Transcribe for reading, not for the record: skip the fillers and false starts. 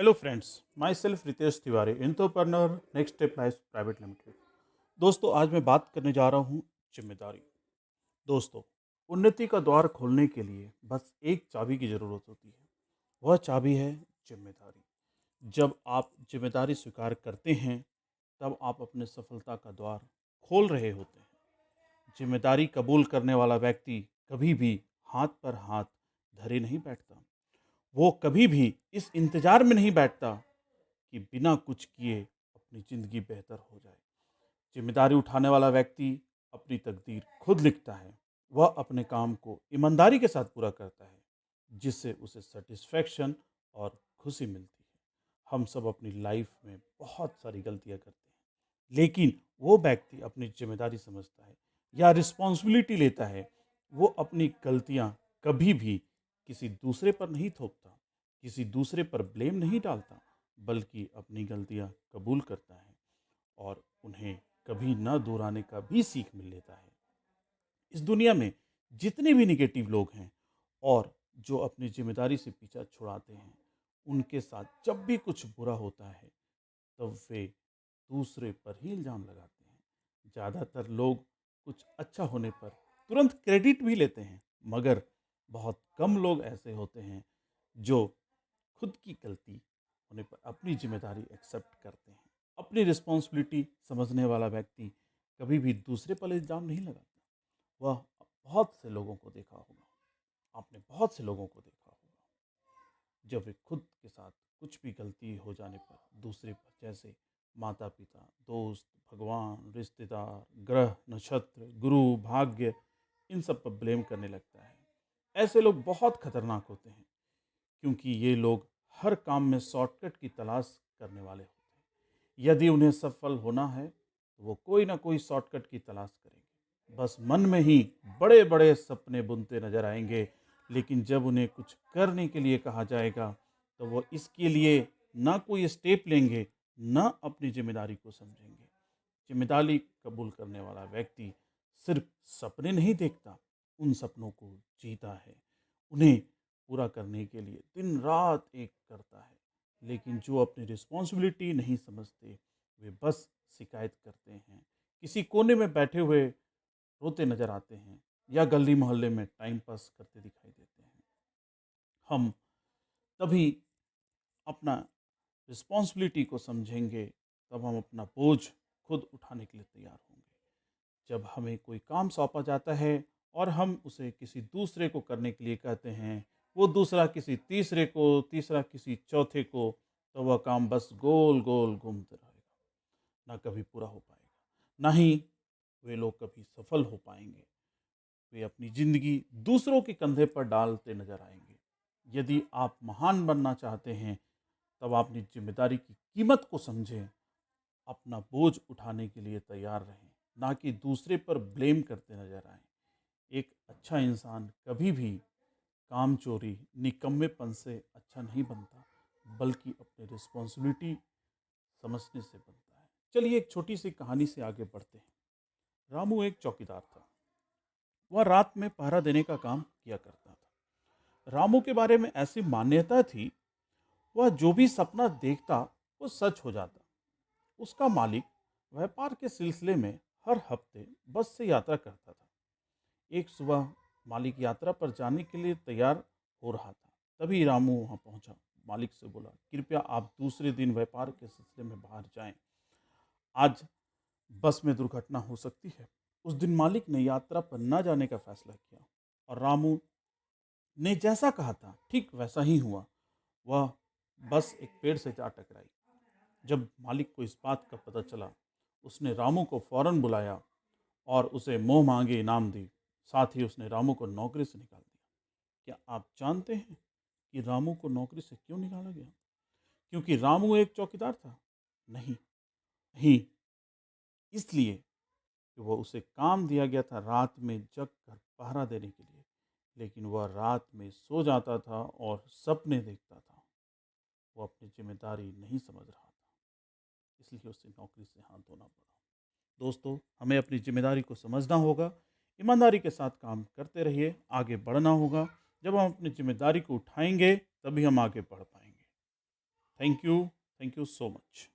Hello friends, myself Ritesh Tiwari, entrepreneur next step life private limited. दोस्तों, आज मैं बात करने जा रहा हूँ जिम्मेदारी। दोस्तों, उन्नति का द्वार खोलने के लिए बस एक चाबी की ज़रूरत होती है। वह चाबी है जिम्मेदारी। जब आप जिम्मेदारी स्वीकार करते हैं, तब आप अपने सफलता का द्वार खोल रहे होते हैं। जिम्मेदारी कबूल करने वाला व्यक्ति कभी भी हाथ पर हाथ धरे नहीं बैठता। वो कभी भी इस इंतजार में नहीं बैठता कि बिना कुछ किए अपनी ज़िंदगी बेहतर हो जाए। ज़िम्मेदारी उठाने वाला व्यक्ति अपनी तकदीर खुद लिखता है। वह अपने काम को ईमानदारी के साथ पूरा करता है, जिससे उसे सैटिस्फैक्शन और खुशी मिलती है। हम सब अपनी लाइफ में बहुत सारी गलतियाँ करते हैं, लेकिन वो व्यक्ति अपनी ज़िम्मेदारी समझता है या रिस्पॉन्सिबिलिटी लेता है। वो अपनी गलतियाँ कभी भी किसी दूसरे पर नहीं थोपता, किसी दूसरे पर ब्लेम नहीं डालता, बल्कि अपनी गलतियाँ कबूल करता है और उन्हें कभी न दोहराने का भी सीख मिल लेता है। इस दुनिया में जितने भी निगेटिव लोग हैं और जो अपनी ज़िम्मेदारी से पीछा छुड़ाते हैं, उनके साथ जब भी कुछ बुरा होता है, तब वे दूसरे पर ही इल्ज़ाम लगाते हैं। ज़्यादातर लोग कुछ अच्छा होने पर तुरंत क्रेडिट भी लेते हैं, मगर बहुत कम लोग ऐसे होते हैं जो खुद की गलती होने पर अपनी ज़िम्मेदारी एक्सेप्ट करते हैं। अपनी रिस्पॉन्सिबिलिटी समझने वाला व्यक्ति कभी भी दूसरे पर इल्ज़ाम नहीं लगाता। वह बहुत से लोगों को देखा होगा, आपने बहुत से लोगों को देखा होगा, जब वे खुद के साथ कुछ भी गलती हो जाने पर दूसरे पर, जैसे माता-पिता, दोस्त, भगवान, रिश्तेदार, ग्रह, नक्षत्र, गुरु, भाग्य, इन सब पर ब्लेम करने लगता है। ऐसे लोग बहुत खतरनाक होते हैं, क्योंकि ये लोग हर काम में शॉर्टकट की तलाश करने वाले होते हैं। यदि उन्हें सफल होना है, तो वो कोई ना कोई शॉर्टकट की तलाश करेंगे। बस मन में ही बड़े-बड़े सपने बुनते नजर आएंगे, लेकिन जब उन्हें कुछ करने के लिए कहा जाएगा, तो वो इसके लिए ना कोई स्टेप लेंगे, ना अपनी जिम्मेदारी को समझेंगे। जिम्मेदारी कबूल करने वाला व्यक्ति सिर्फ सपने नहीं देखता, उन सपनों को जीता है। उन्हें पूरा करने के लिए दिन रात एक करता है। लेकिन जो अपनी रिस्पॉन्सिबिलिटी नहीं समझते, वे बस शिकायत करते हैं, किसी कोने में बैठे हुए रोते नजर आते हैं, या गली मोहल्ले में टाइम पास करते दिखाई देते हैं। हम तभी अपना रिस्पॉन्सिबिलिटी को समझेंगे, तब हम अपना बोझ खुद उठाने के लिए तैयार होंगे। जब हमें कोई काम सौंपा जाता है और हम उसे किसी दूसरे को करने के लिए कहते हैं, वो दूसरा किसी तीसरे को, तीसरा किसी चौथे को, तो वह काम बस गोल गोल घूमते रहेगा, ना कभी पूरा हो पाएगा, ना ही वे लोग कभी सफल हो पाएंगे। वे अपनी ज़िंदगी दूसरों के कंधे पर डालते नजर आएंगे। यदि आप महान बनना चाहते हैं, तब अपनी जिम्मेदारी की कीमत को समझें। अपना बोझ उठाने के लिए तैयार रहें, ना कि दूसरे पर ब्लेम करते नजर आएं। एक अच्छा इंसान कभी भी काम चोरी, निकम्मेपन से अच्छा नहीं बनता, बल्कि अपनी रिस्पॉन्सिबिलिटी समझने से बनता है। चलिए एक छोटी सी कहानी से आगे बढ़ते हैं। रामू एक चौकीदार था। वह रात में पहरा देने का काम किया करता था। रामू के बारे में ऐसी मान्यता थी, वह जो भी सपना देखता वो सच हो जाता। उसका मालिक व्यापार के सिलसिले में हर हफ्ते बस से यात्रा करता था। एक सुबह मालिक यात्रा पर जाने के लिए तैयार हो रहा था। तभी रामू वहां पहुंचा। मालिक से बोला, कृपया आप दूसरे दिन व्यापार के सिलसिले में बाहर जाएं। आज बस में दुर्घटना हो सकती है। उस दिन मालिक ने यात्रा पर न जाने का फैसला किया और रामू ने जैसा कहा था ठीक वैसा ही हुआ। वह बस एक पेड़ से जा टकराई। जब मालिक को इस बात का पता चला, उसने रामू को फौरन बुलाया और उसे मुंह मांगे इनाम दी। साथ ही उसने रामू को नौकरी से निकाल दिया। क्या आप जानते हैं कि रामू को नौकरी से क्यों निकाला गया? क्योंकि रामू एक चौकीदार था? नहीं, नहीं, इसलिए कि वह उसे काम दिया गया था रात में जग कर पहरा देने के लिए। लेकिन वह रात में सो जाता था और सपने देखता था। वो अपनी जिम्मेदारी नहीं समझ रहा था, इसलिए उसे नौकरी से हाथ धोना पड़ा। दोस्तों, हमें अपनी जिम्मेदारी को समझना होगा, ईमानदारी के साथ काम करते रहिए, आगे बढ़ना होगा। जब हम अपनी जिम्मेदारी को उठाएंगे, तभी हम आगे बढ़ पाएंगे। Thank you so much.